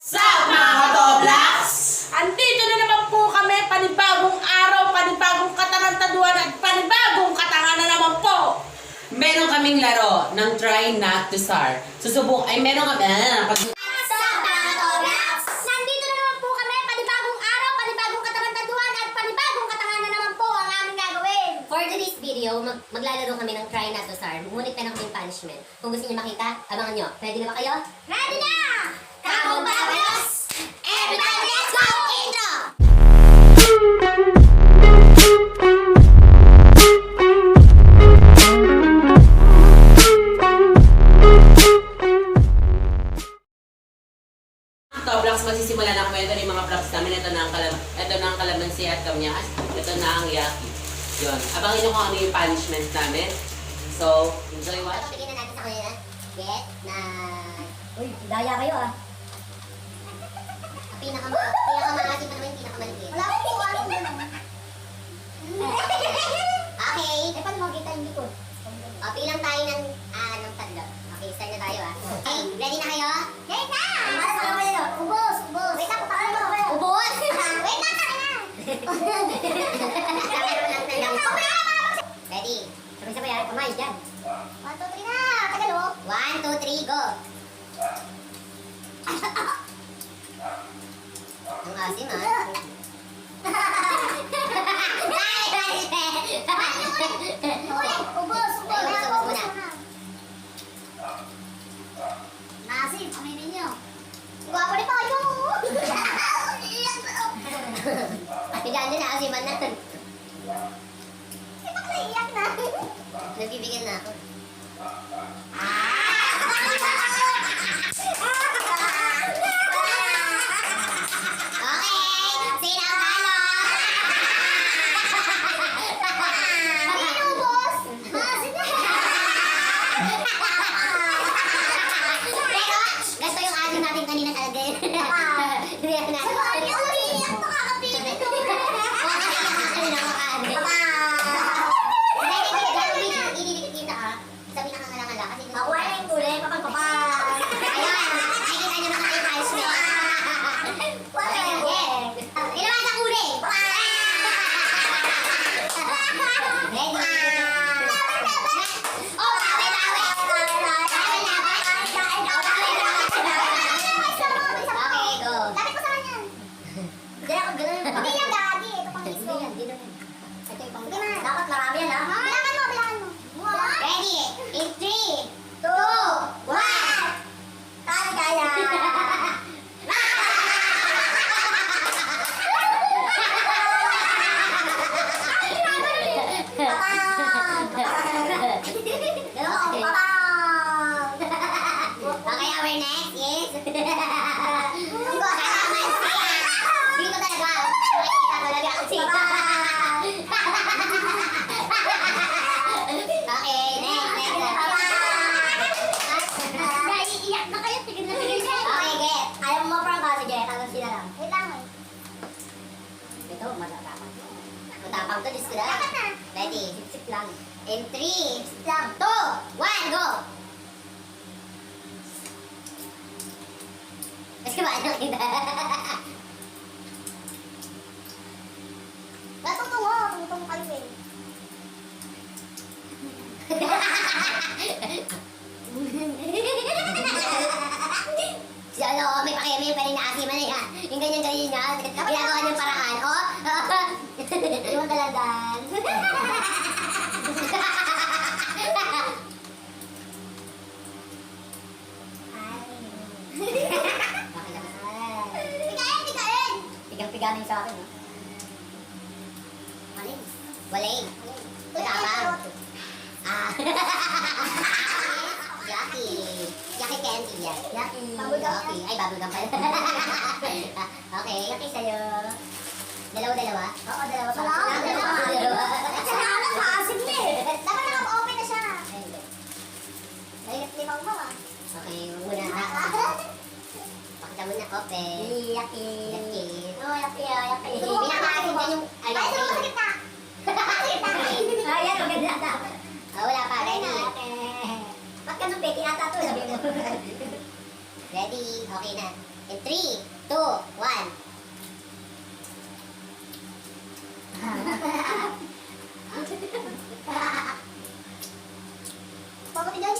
Sup mga Katoblaks? Andito na naman po kami, panibagong araw, panibagong katarantaduhan at panibagong katangan na naman po. Meron kaming laro ng Try Not to Star. Meron kami, Sup mga Katoblaks? Nandito na naman po kami, panibagong araw, panibagong katarantaduhan at panibagong katangan na naman po ang aming gagawin. For today's video, maglalaro kami ng Try Not to Star. Ngunit meron kaming punishment. Kung gusto niyo makita, abangan nyo. Ready na ba kayo? Ready na! Kabong Bablos! Everybody, let's go! Intro! Katoblaks, magsisimula na kwento ng mga vlogs namin. Ito na ang kalamansi at kamyas. Ito na ang yaki. Yun. Abangan nyo kung ano yung punishment namin. So, enjoy watch. Bigyan na natin sa kanila. Get na... Uy, daya kayo ah. Ang pinakamaasin pa naman yung pinakamalaki. Wala akong kung ano na. Okay. Eh, paano makita yung likod? O, pilang tayo ng tatlo. Okay, start na tayo ah. Okay, ready na kayo? Ready na! Para sa kamay nyo. Ubos! Ubos! Wait lang, paano mo kayo? Ubos! Wait lang, taka na! Ready? Sabay-sabay ah. Kamay, dyan. 1, 2, 3 na! Tagal oh! 1, 2, 3, go! Ang asim ah. Uy, ubos! Ubos! Ay, ubos, ubos muna. Nasim, aminin nyo. Gwapo ni Payo! Ay, dyan din naasiman na. Si Pak naiyak na. Nagbibigyan na ako. Okay! Sino ang talo? Sino ubos? Nasim na. Pero, ganito yung asim natin kanina talaga yun. Hindi yan na. Sorry, umiiyak na kakapitin ko. Kanina makaanin. Ililit kita ah. Sabi nakangala-ngala kasi... Ako ay yung kulay, papagpapag. Ayun! Nakikita niyo naman kayo tayo siya. Wala Okay, yung yeah. Ginawa sa uli! Ready? Oh, tawi-tawi! Okay, go. Lapit ko sa kanya. Hindi ako ganun. Hindi yan, gagi. Ito pang Hindi gusto. yan, hindi naman. Ito yung pang... Sige na. Dapat marami yan ha? Bilangan mo, bilangan mo. One, Ready? In 3, 2, 1. Kaya. Okay. Papang! Okay, our next is... Dito talaga. Makikita talaga ako dito. Okay, next. Naiiyak na kayo, tigil na tigil kayo. Okay, get. Ayaw mo prank ka, sige, tanong sila lang. Wait lang eh. Ito, matapang. Matapang to, Diyos ko lang. Dapat na. Ready? Sip lang. In 3, Sip lang. 2, 1, go! Kasi ba, ano kita? Natutungo, tumutungo kayo eh. Si ano, may pakiamin pa rin naasiman na yan. Yung ganyan-ganyan niya, ginagawa niyang paraan. Oh! Yung dalandan. Tigain, tigain! Pigang-pigamin sa akin. Maling. Walay. Matapang. Ah. Yaki. Yaki candy yan. Yaki. Yaki. Ay, bubblegum pala. Okay. Yaki sa'yo. Dalawa-dalawa. Oo, dalawa pa. Dalawa. Tsaka lang, maasim na eh. Dapat naka-open na siya. Mainit limang mo ah. Okay, muna. Pakita mo na. Open. Yaki. Yaki. Oh, yaki, yaki. Pinakaasin din yung... Ay, ito sa gitna. Sa gitna. Ayan, maganda na. Oh, wala pa. Ready? Ready? Ba't ka nung Betty ata to? Sabi mo. Ready? Okay na. In 3, 2, 1. Bakit yan?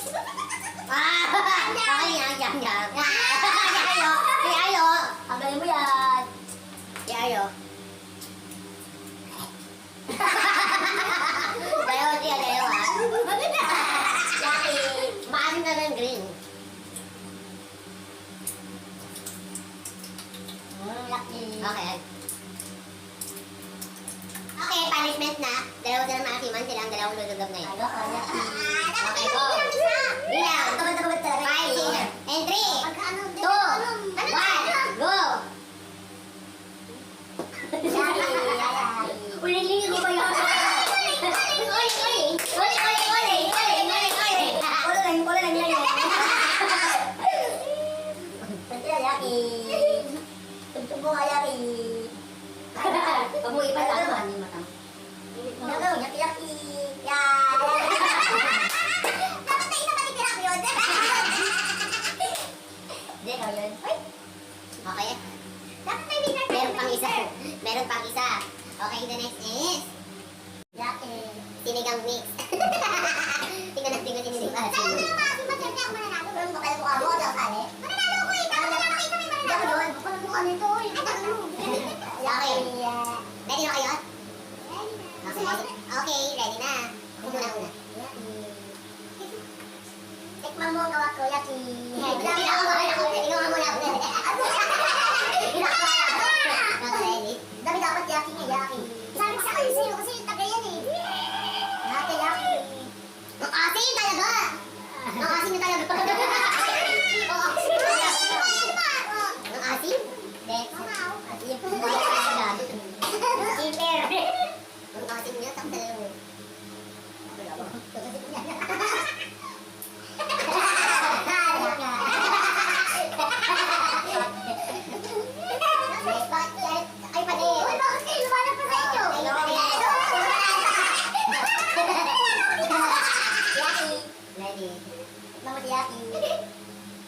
Ay, yan. Yayo. Ang galing mo yan. Yayo. Dayo ha. Yaki. Maasim na ng green. Yaki. Okay. Okay, punishment na. Dalawa silang maasiman, silang dalawang lulugab na yun. Okay, go. Bilang. 5, and 3, 2, 1, go! Uling-ling ko yun. Tugtog mo kaya kay... Pag mo ipa lang, ano yung matang? Nagaw, yaki-yaki. Dapat na isa patitira ko yun. Hindi, ikaw yun. Okay. Dapat may winner. Meron pang isa. Okay, the next is... Yaki. Sinigang mix. Tingnan natin kung sinigang mix. Kaya mo yung mga simatyan niya ako mananalo. Pero bakal mukha mo, daw kali. Mananalo ko eh. Dapat wala makita may mananalo. Bakal mukha nito eh. Okay. Ready na kayo? Okay, ready na. Una. Tikman mo ang gawa ko, Yaki. Ikaw nga muna. Ready? Dami dapat Yaki nga, Yaki. Sabi ko sa kayo sa'yo kasi yung taga yan eh. Yaki, Yaki. Ang asin talaga! Ang asin na talaga. Ang asin? Hindi. Asin. Super. Ang asin niya, tak talaga mo. Ay, pati. Uy, bakit kayo lumalap pa sa inyo? Yaki. Ready. Mama si Yaki.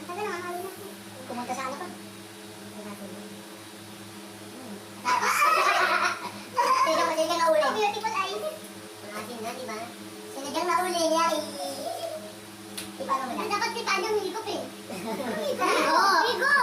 Ang tagal naman, halo na. Kumunta sa ano pa? Sinigang na uli. Beautiful eyes. Ang asin na, diba? Sinigang na uli, Yaki. Ipano mo na. Dapat si Tanyang higop eh. Higo! Higo!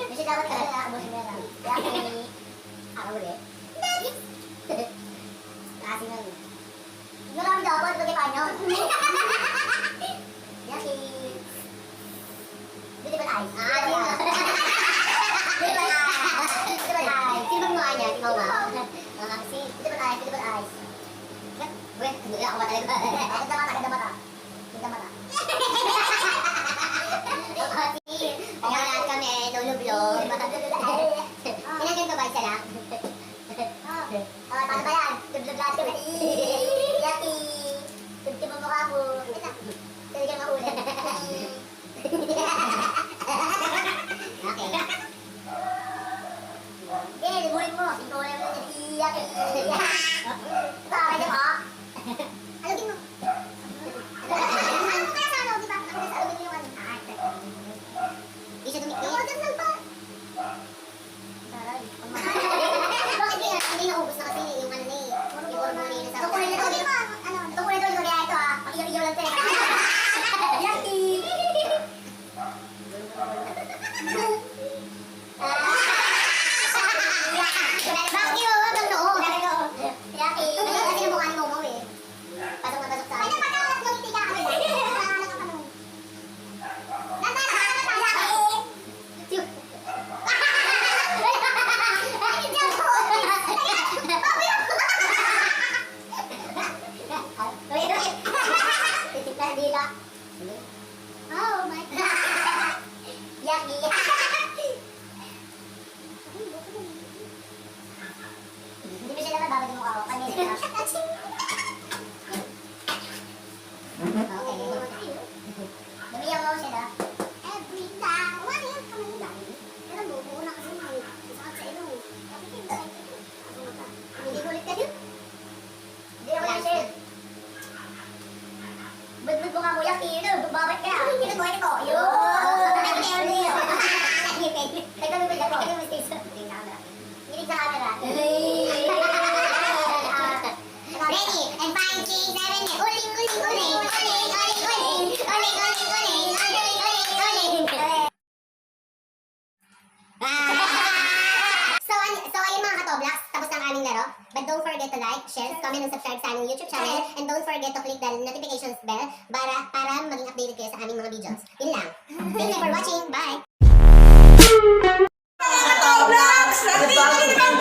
Kasi dapat ka na mo si Mera. Yaki. Ako ulit. Asin na. Marami dapat bagi Tanyang. Yaki. Beautiful eyes. Asin na. Beautiful eyes. Beautiful eyes. Sino ba gumawa niya? Ikaw ba? Ang asin. Beautiful eyes. Beautiful eyes. Weh, hindi ako ba talaga? Ganda mata, ganda mata. Ganda mata. Ang asin. Kaya lahat kami lulublob. Ilan ka ba? Isa lang? Paano ba yan? Tublog lahat kami. Yaki. Tugtib mo mukha mo. Talagang maulan. Okay. Eh, limurin mo. Ikaw na yung Yaki. Bakit mo? Alugin mo. Ano mo kaya sa ano? Di ba? Ano sa alugin mo yung ano? Di siya Ako, dumikit. dyan lang pa. Bakit hindi naubos na kasi yung ano na eh. Yung hormone na sa... Tukunin na to. Ano? Tukunin na to. Kaya ito ah. Pakiyaw-iyaw lang tayo. Yaki. Bakit ginawa ng noo? Yaki. Kasi yung mukha ni Momo eh. Pasok na pasok sa Ay, akin. napatawag mo yung tiga ka nila. Nakakalak ka nun. Ganda, nakakalak ka. Ay, dyan po. Oh my God. Yaki. Hindi mo sila bababad yung mukha ko. Kami sila. Okay. Lumiyaw ako sila. Every time. Ano yan? Kamay yung dami. Pero bubuo na kasi may sakit sa ilong. Ready? And 5, 6, 7, 8. Uling, uling, uling. Uling, uling, uling. Uling, uling, uling. Uling, uling, uling. So ayun mga katoblax, tapos na ang aming laro. But don't forget to like, share, comment, and subscribe sa aming YouTube channel. And don't forget to click the notifications bell para maging updated kayo sa aming mga videos. Yun lang. Thank you for watching. Bye! Roblox! Nandito na naman